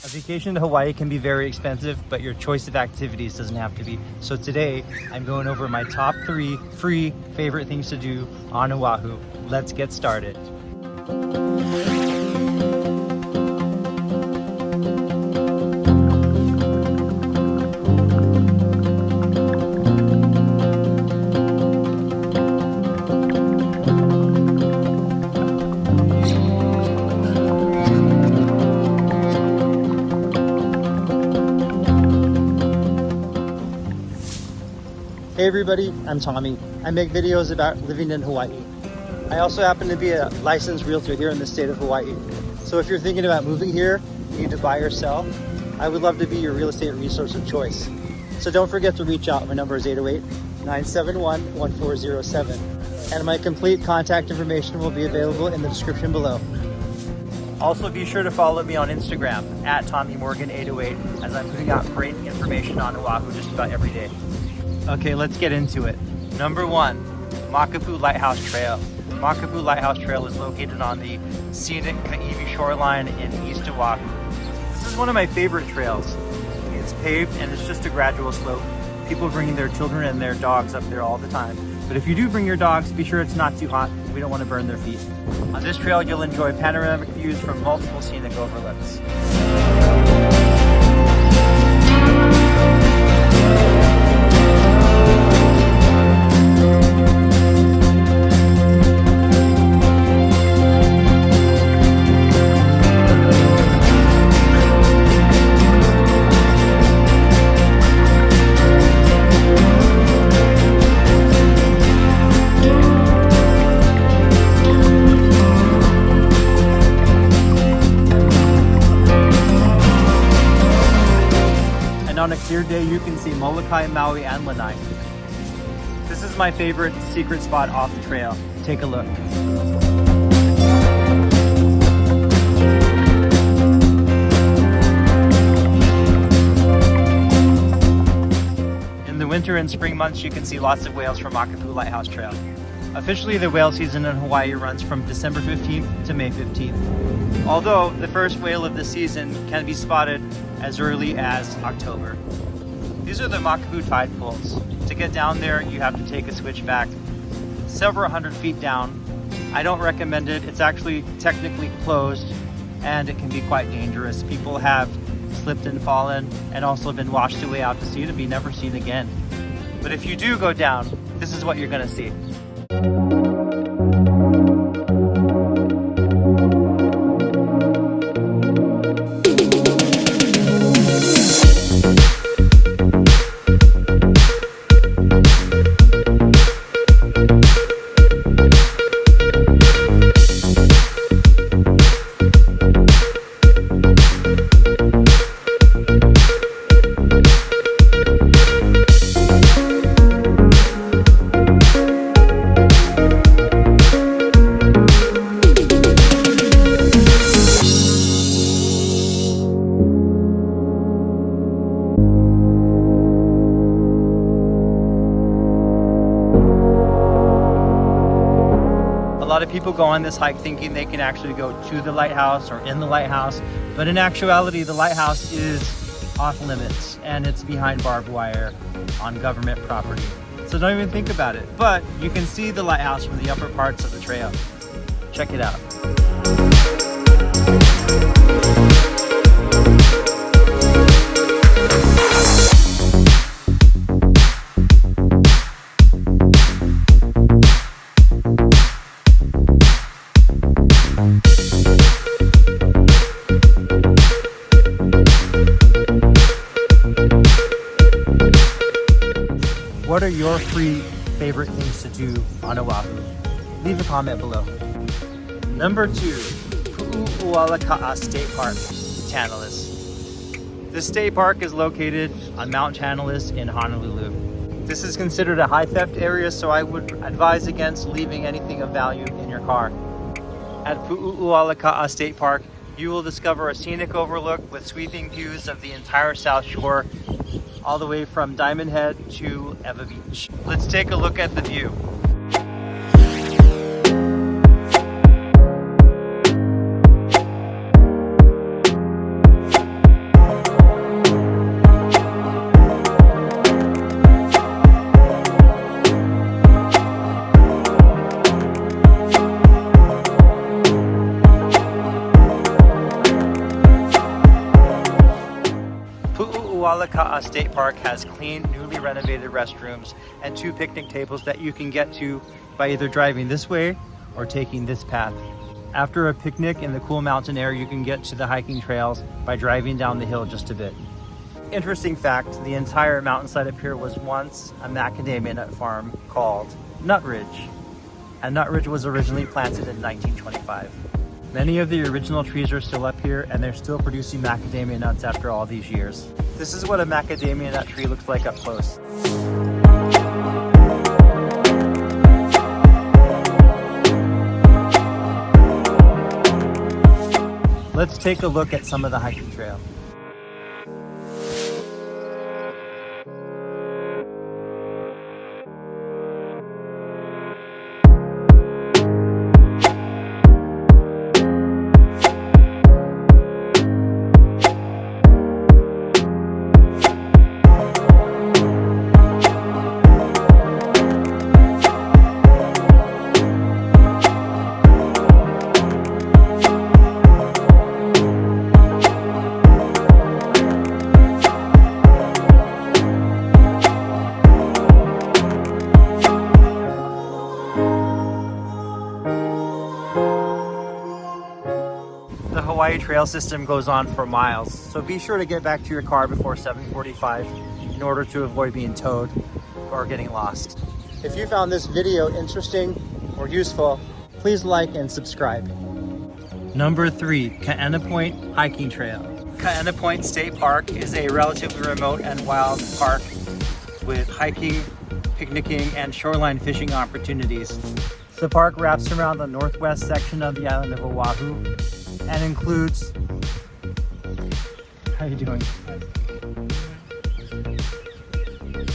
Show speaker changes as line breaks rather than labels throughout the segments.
A vacation to Hawaii can be very expensive, but your choice of activities doesn't have to be. So today, I'm going over my top 3 free favorite things to do on Oahu. Let's get started. Hey everybody, I'm Tommy. I make videos about living in Hawaii. I also happen to be a licensed realtor here in the state of Hawaii. So if you're thinking about moving here, you need to buy or sell, I would love to be your real estate resource of choice. So don't forget to reach out. My number is 808-971-1407. And my complete contact information will be available in the description below. Also be sure to follow me on Instagram at TommyMorgan808 as I'm putting out great information on Oahu just about every day. Okay, let's get into it. Number 1, Makapu Lighthouse Trail. Makapu Lighthouse Trail is located on the scenic Kaiwi shoreline in East Oahu. This is one of my favorite trails. It's paved and it's just a gradual slope. People bringing their children and their dogs up there all the time. But if you do bring your dogs, be sure it's not too hot. We don't want to burn their feet. On this trail, you'll enjoy panoramic views from multiple scenic overlooks. On a clear day, you can see Molokai, Maui, and Lanai. This is my favorite secret spot off the trail. Take a look. In the winter and spring months, you can see lots of whales from Makapu Lighthouse Trail. Officially, the whale season in Hawaii runs from December 15th to May 15th. Although the first whale of the season can be spotted as early as October. These are the Makapu tide pools. To get down there, you have to take a switchback several hundred feet down. I don't recommend it. It's actually technically closed and it can be quite dangerous. People have slipped and fallen and also been washed away out to sea to be never seen again. But if you do go down, this is what you're gonna see. A lot of people go on this hike thinking they can actually go to the lighthouse or in the lighthouse, but in actuality, the lighthouse is off limits and it's behind barbed wire on government property. So don't even think about it, but you can see the lighthouse from the upper parts of the trail. Check it out. What are your 3 favorite things to do on Oahu? Leave a comment below. Number 2, Puualika State Park, Tantalus. This state park is located on Mount Tantalus in Honolulu. This is considered a high theft area, so I would advise against leaving anything of value in your car. At Puualika State Park, you will discover a scenic overlook with sweeping views of the entire South Shore, all the way from Diamond Head to Ewa Beach. Let's take a look at the view. Puualika State Park has clean, newly renovated restrooms and 2 picnic tables that you can get to by either driving this way or taking this path. After a picnic in the cool mountain air, you can get to the hiking trails by driving down the hill just a bit. Interesting fact, the entire mountainside up here was once a macadamia nut farm called Nut Ridge. And Nut Ridge was originally planted in 1925. Many of the original trees are still up here and they're still producing macadamia nuts after all these years. This is what a macadamia nut tree looks like up close. Let's take a look at some of the hiking trail. The Hawaii trail system goes on for miles, so be sure to get back to your car before 7:45 in order to avoid being towed or getting lost. If you found this video interesting or useful, please like and subscribe. Number 3, Kiana Point Hiking Trail. Kiana Point State Park is a relatively remote and wild park with hiking, picnicking, and shoreline fishing opportunities. The park wraps around the northwest section of the island of Oahu and includes, how are you doing?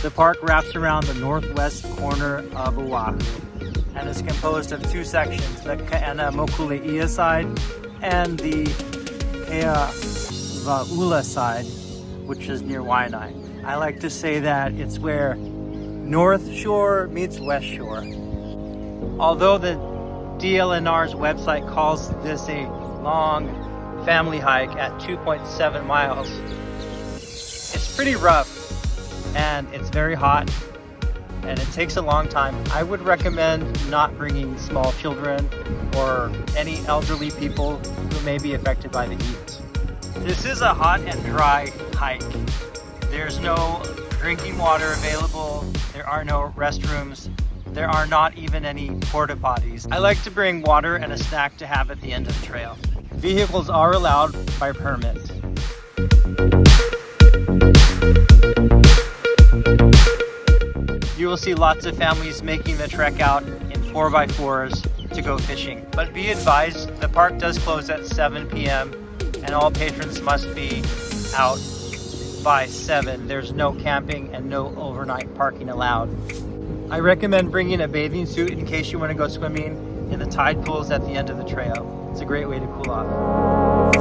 The park wraps around the northwest corner of Oahu and is composed of 2 sections, the Kiana Mokuleia side and the Keawaula side, which is near Waianae. I like to say that it's where North Shore meets West Shore. Although the DLNR's website calls this a long family hike at 2.7 miles, it's pretty rough and it's very hot and it takes a long time. I would recommend not bringing small children or any elderly people who may be affected by the heat. This is a hot and dry hike. There's no drinking water available. There are no restrooms. There are not even any porta potties. I like to bring water and a snack to have at the end of the trail. Vehicles are allowed by permit. You will see lots of families making the trek out in 4x4s to go fishing. But be advised, the park does close at 7 p.m. and all patrons must be out by 7. There's no camping and no overnight parking allowed. I recommend bringing a bathing suit in case you want to go swimming in the tide pools at the end of the trail. It's a great way to cool off.